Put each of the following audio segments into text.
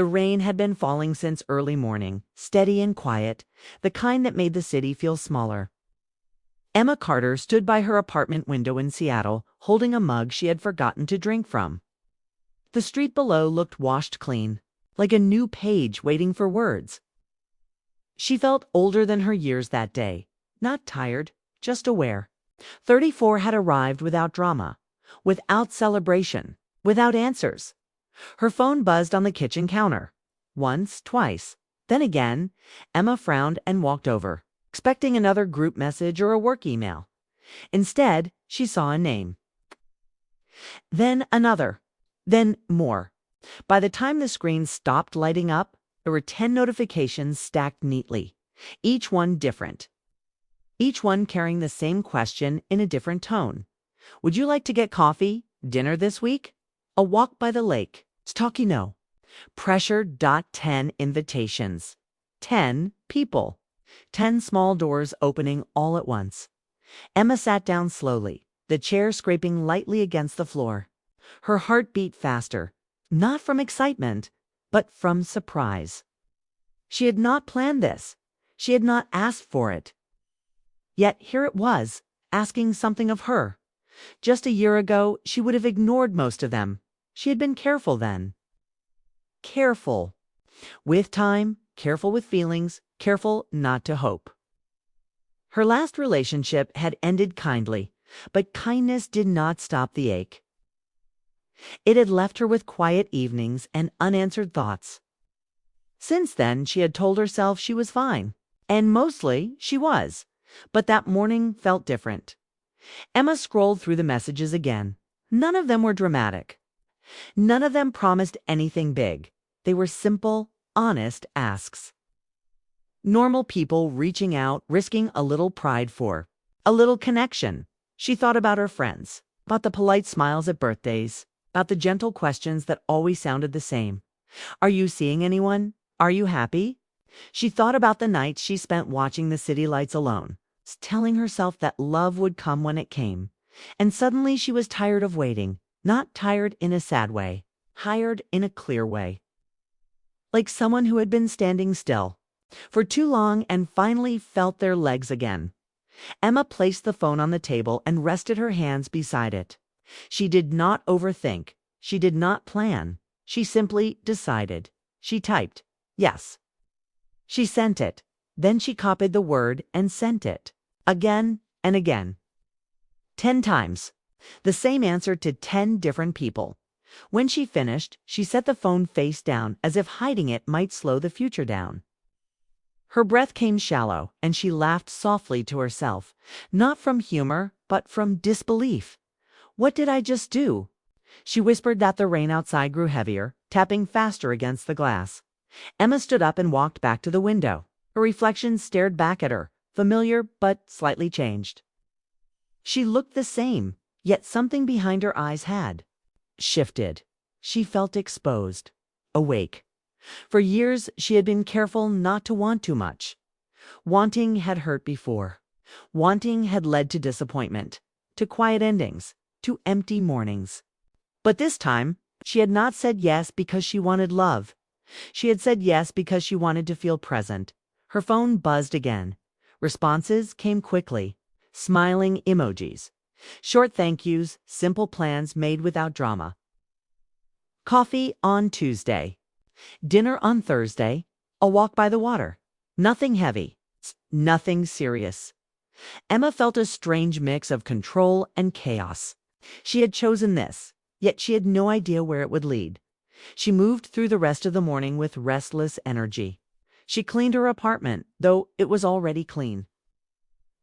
The rain had been falling since early morning, steady and quiet, the kind that made the city feel smaller. Emma Carter stood by her apartment window in Seattle, holding a mug she had forgotten to drink from. The street below looked washed clean, like a new page waiting for words. She felt older than her years that day, not tired, just aware. 34 had arrived without drama, without celebration, without answers. Her phone buzzed on the kitchen counter. Once, twice. Then again, Emma frowned and walked over, expecting another group message or a work email. Instead, she saw a name. Then another. Then more. By the time the screen stopped lighting up, there were 10 notifications stacked neatly, each one different. Each one carrying the same question in a different tone. Would you like to get coffee? Dinner this week? A walk by the lake? Talk, you know. Pressure. 10 invitations. 10 people. 10 small doors opening all at once. Emma sat down slowly, the chair scraping lightly against the floor. Her heart beat faster, not from excitement, but from surprise. She had not planned this. She had not asked for it. Yet here it was, asking something of her. Just a year ago, she would have ignored most of them. She had been careful then. Careful. With time, careful with feelings, careful not to hope. Her last relationship had ended kindly, but kindness did not stop the ache. It had left her with quiet evenings and unanswered thoughts. Since then, she had told herself she was fine, and mostly she was, but that morning felt different. Emma scrolled through the messages again. None of them were dramatic. None of them promised anything big. They were simple, honest asks. Normal people reaching out, risking a little pride for a little connection. She thought about her friends, about the polite smiles at birthdays, about the gentle questions that always sounded the same. Are you seeing anyone? Are you happy? She thought about the nights she spent watching the city lights alone, telling herself that love would come when it came. And suddenly she was tired of waiting, not tired in a sad way, tired in a clear way. Like someone who had been standing still for too long and finally felt their legs again. Emma placed the phone on the table and rested her hands beside it. She did not overthink. She did not plan. She simply decided. She typed, yes. She sent it. Then she copied the word and sent it. Again and again. 10 times. The same answer to 10 different people. When she finished, she set the phone face down as if hiding it might slow the future down. Her breath came shallow, and she laughed softly to herself, not from humor, but from disbelief. What did I just do? She whispered that the rain outside grew heavier, tapping faster against the glass. Emma stood up and walked back to the window. Her reflection stared back at her, familiar but slightly changed. She looked the same, yet something behind her eyes had shifted. She felt exposed, awake. For years, she had been careful not to want too much. Wanting had hurt before. Wanting had led to disappointment, to quiet endings, to empty mornings. But this time, she had not said yes because she wanted love. She had said yes because she wanted to feel present. Her phone buzzed again. Responses came quickly. Smiling emojis. Short thank yous, simple plans made without drama. Coffee on Tuesday. Dinner on Thursday. A walk by the water. Nothing heavy. Nothing serious. Emma felt a strange mix of control and chaos. She had chosen this, yet she had no idea where it would lead. She moved through the rest of the morning with restless energy. She cleaned her apartment, though it was already clean.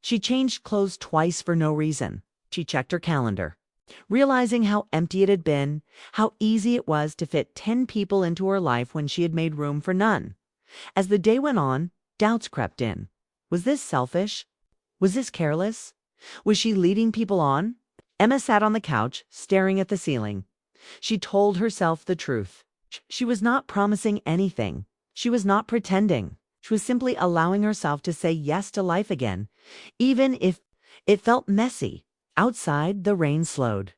She changed clothes twice for no reason. She checked her calendar, realizing how empty it had been, how easy it was to fit 10 people into her life when she had made room for none. As the day went on, doubts crept in. Was this selfish? Was this careless? Was she leading people on? Emma sat on the couch, staring at the ceiling. She told herself the truth. She was not promising anything. She was not pretending. She was simply allowing herself to say yes to life again, even if it felt messy. Outside, the rain slowed.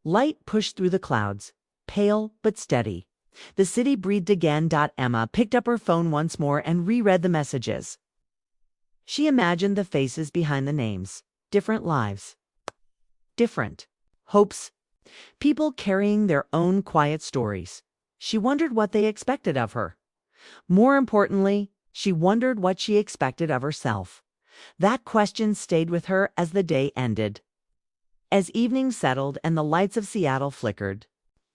Light pushed through the clouds, pale but steady. The city breathed again. Emma picked up her phone once more and reread the messages. She imagined the faces behind the names. Different lives. Different hopes. People carrying their own quiet stories. She wondered what they expected of her. More importantly, she wondered what she expected of herself. That question stayed with her as the day ended. As evening settled and the lights of Seattle flickered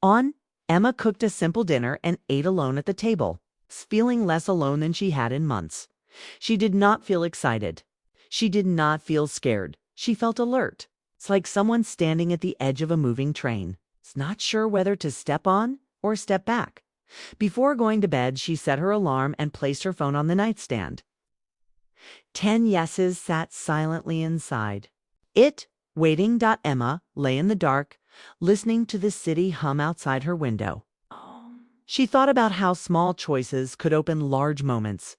on, Emma cooked a simple dinner and ate alone at the table, feeling less alone than she had in months. She did not feel excited. She did not feel scared. She felt alert. It's like someone standing at the edge of a moving train. It's not sure whether to step on or step back. Before going to bed, she set her alarm and placed her phone on the nightstand. 10 yeses sat silently inside. Waiting. Emma lay in the dark, listening to the city hum outside her window. She thought about how small choices could open large moments,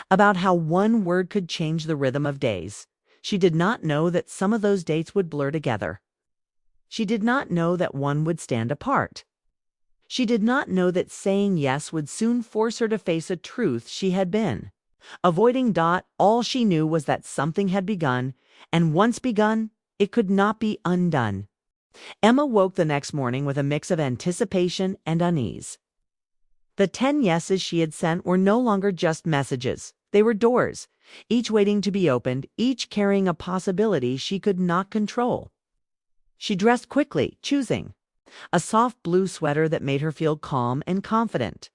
about how one word could change the rhythm of days. She did not know that some of those dates would blur together. She did not know that one would stand apart. She did not know that saying yes would soon force her to face a truth she had been avoiding. All she knew was that something had begun, and once begun, it could not be undone. Emma woke the next morning with a mix of anticipation and unease. The 10 yeses she had sent were no longer just messages. They were doors, each waiting to be opened, each carrying a possibility she could not control. She dressed quickly, choosing a soft blue sweater that made her feel calm and confident.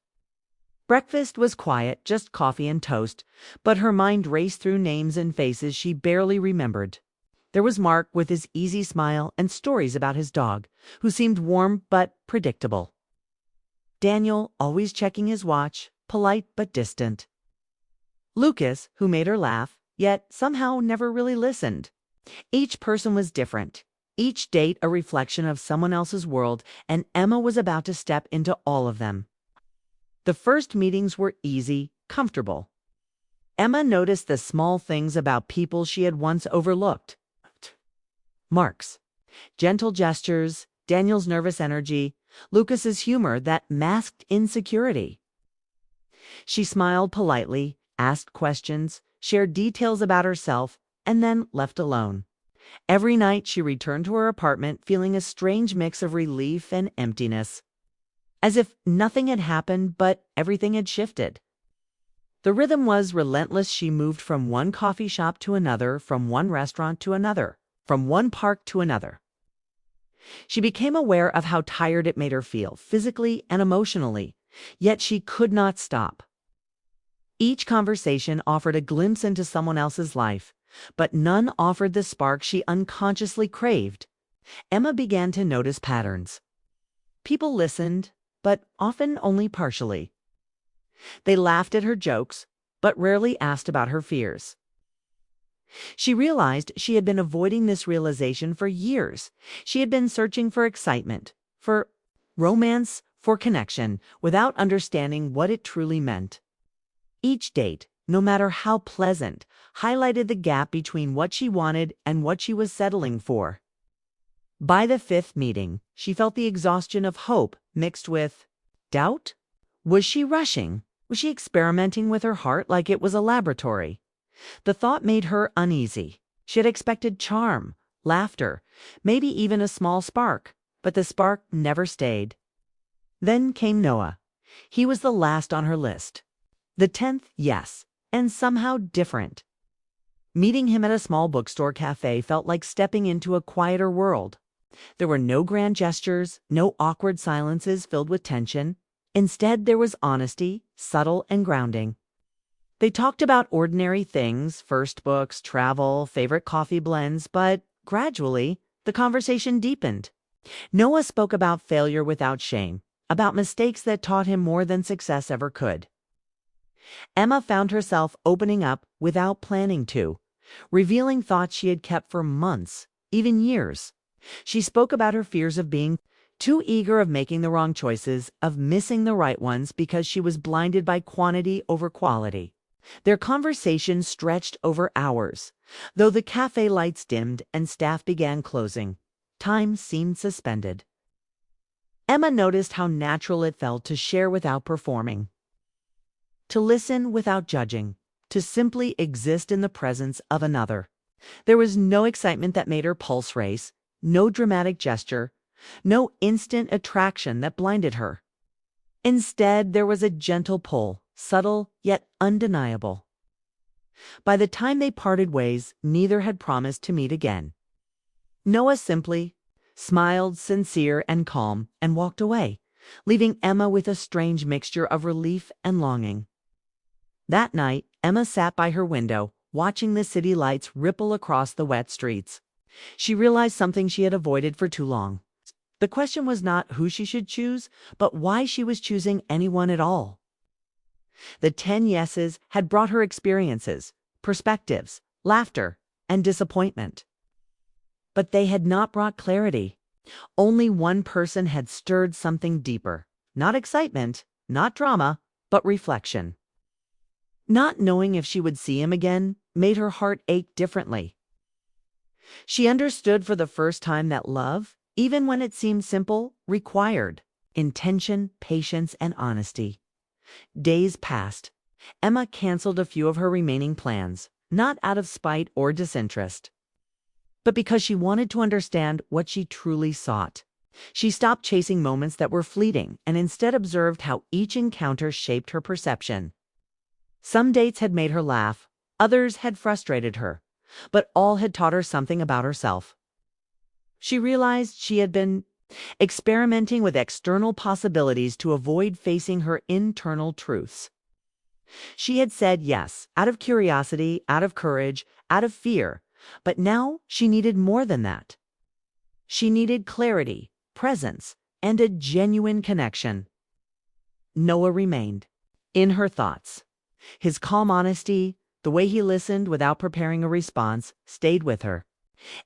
Breakfast was quiet, just coffee and toast, but her mind raced through names and faces she barely remembered. There was Mark with his easy smile and stories about his dog, who seemed warm but predictable. Daniel, always checking his watch, polite but distant. Lucas, who made her laugh, yet somehow never really listened. Each person was different, each date a reflection of someone else's world, and Emma was about to step into all of them. The first meetings were easy, comfortable. Emma noticed the small things about people she had once overlooked. Mark's gentle gestures, Daniel's nervous energy, Lucas's humor that masked insecurity. She smiled politely, asked questions, shared details about herself, and then left alone. Every night she returned to her apartment feeling a strange mix of relief and emptiness, as if nothing had happened but everything had shifted. The rhythm was relentless. She moved from one coffee shop to another, from one restaurant to another, from one park to another. She became aware of how tired it made her feel, physically and emotionally, yet she could not stop. Each conversation offered a glimpse into someone else's life, but none offered the spark she unconsciously craved. Emma began to notice patterns. People listened, but often only partially. They laughed at her jokes, but rarely asked about her fears. She realized she had been avoiding this realization for years. She had been searching for excitement, for romance, for connection, without understanding what it truly meant. Each date, no matter how pleasant, highlighted the gap between what she wanted and what she was settling for. By the fifth meeting, she felt the exhaustion of hope mixed with doubt. Was she rushing? Was she experimenting with her heart like it was a laboratory? The thought made her uneasy. She had expected charm, laughter, maybe even a small spark, but the spark never stayed. Then came Noah. He was the last on her list. The 10th, yes, and somehow different. Meeting him at a small bookstore cafe felt like stepping into a quieter world. There were no grand gestures, no awkward silences filled with tension. Instead, there was honesty, subtle and grounding. They talked about ordinary things, first books, travel, favorite coffee blends, but gradually, the conversation deepened. Noah spoke about failure without shame, about mistakes that taught him more than success ever could. Emma found herself opening up without planning to, revealing thoughts she had kept for months, even years. She spoke about her fears of being too eager, of making the wrong choices, of missing the right ones because she was blinded by quantity over quality. Their conversation stretched over hours. Though the cafe lights dimmed and staff began closing, time seemed suspended. Emma noticed how natural it felt to share without performing, to listen without judging, to simply exist in the presence of another. There was no excitement that made her pulse race, no dramatic gesture, no instant attraction that blinded her. Instead, there was a gentle pull, subtle yet undeniable. By the time they parted ways, neither had promised to meet again. Noah simply smiled, sincere and calm, and walked away, leaving Emma with a strange mixture of relief and longing. That night, Emma sat by her window, watching the city lights ripple across the wet streets. She realized something she had avoided for too long. The question was not who she should choose, but why she was choosing anyone at all. The 10 yeses had brought her experiences, perspectives, laughter, and disappointment. But they had not brought clarity. Only one person had stirred something deeper. Not excitement, not drama, but reflection. Not knowing if she would see him again made her heart ache differently. She understood for the first time that love, even when it seemed simple, required intention, patience, and honesty. Days passed. Emma canceled a few of her remaining plans, not out of spite or disinterest, but because she wanted to understand what she truly sought. She stopped chasing moments that were fleeting and instead observed how each encounter shaped her perception. Some dates had made her laugh, others had frustrated her, but all had taught her something about herself. She realized she had been experimenting with external possibilities to avoid facing her internal truths. She had said yes, out of curiosity, out of courage, out of fear, but now she needed more than that. She needed clarity, presence, and a genuine connection. Noah remained, in her thoughts. His calm honesty, the way he listened without preparing a response, stayed with her.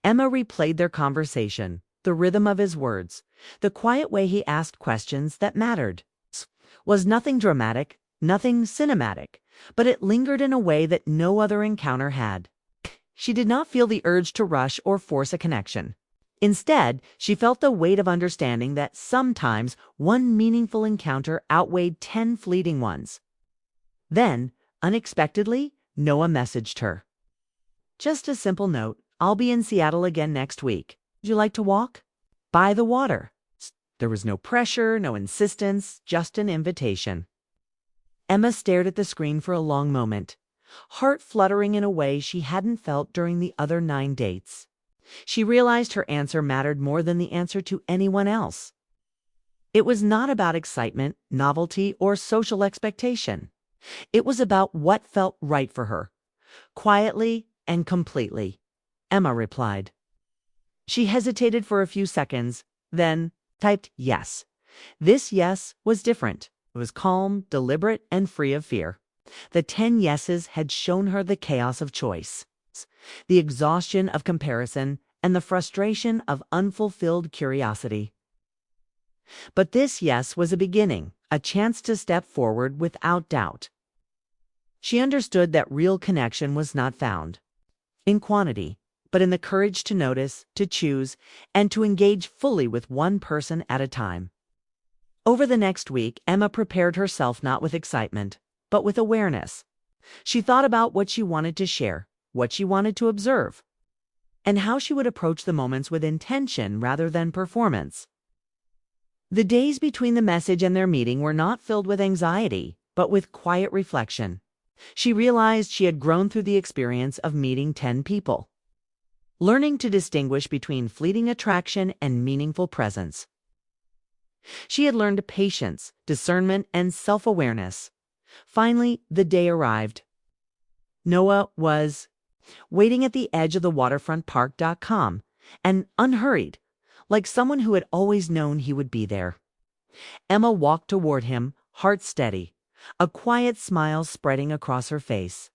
Emma replayed their conversation, the rhythm of his words, the quiet way he asked questions that mattered. Was nothing dramatic, nothing cinematic, but it lingered in a way that no other encounter had. She did not feel the urge to rush or force a connection. Instead, she felt the weight of understanding that sometimes one meaningful encounter outweighed 10 fleeting ones. Then, unexpectedly, Noah messaged her. Just a simple note, I'll be in Seattle again next week. Would you like to walk? By the water. There was no pressure, no insistence, just an invitation. Emma stared at the screen for a long moment, heart fluttering in a way she hadn't felt during the other 9 dates. She realized her answer mattered more than the answer to anyone else. It was not about excitement, novelty, or social expectation. It was about what felt right for her. Quietly and completely, Emma replied. She hesitated for a few seconds, then typed yes. This yes was different. It was calm, deliberate, and free of fear. The 10 yeses had shown her the chaos of choice, the exhaustion of comparison, and the frustration of unfulfilled curiosity. But this yes was a beginning, a chance to step forward without doubt. She understood that real connection was not found in quantity, but in the courage to notice, to choose, and to engage fully with one person at a time. Over the next week, Emma prepared herself not with excitement, but with awareness. She thought about what she wanted to share, what she wanted to observe, and how she would approach the moments with intention rather than performance. The days between the message and their meeting were not filled with anxiety, but with quiet reflection. She realized she had grown through the experience of meeting 10 people, learning to distinguish between fleeting attraction and meaningful presence. She had learned patience, discernment, and self-awareness. Finally, the day arrived. Noah was waiting at the edge of the waterfrontpark.com and unhurried, like someone who had always known he would be there. Emma walked toward him, heart steady, a quiet smile spreading across her face.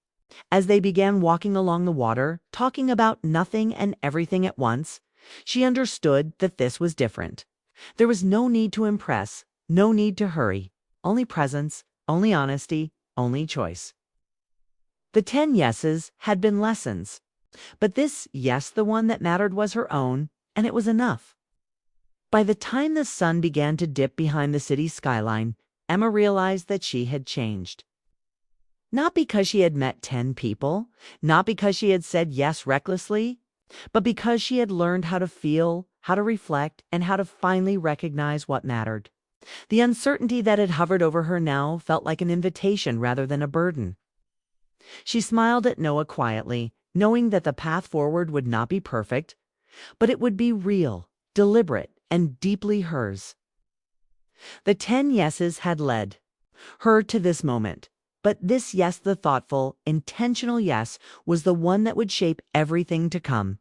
As they began walking along the water, talking about nothing and everything at once, she understood that this was different. There was no need to impress, no need to hurry, only presence, only honesty, only choice. The 10 yeses had been lessons, but this yes, the one that mattered, was her own, and it was enough. By the time the sun began to dip behind the city skyline, Emma realized that she had changed. Not because she had met 10 people, not because she had said yes recklessly, but because she had learned how to feel, how to reflect, and how to finally recognize what mattered. The uncertainty that had hovered over her now felt like an invitation rather than a burden. She smiled at Noah quietly, knowing that the path forward would not be perfect, but it would be real, deliberate, and deeply hers. The 10 yeses had led her to this moment, but this yes, the thoughtful, intentional yes, was the one that would shape everything to come.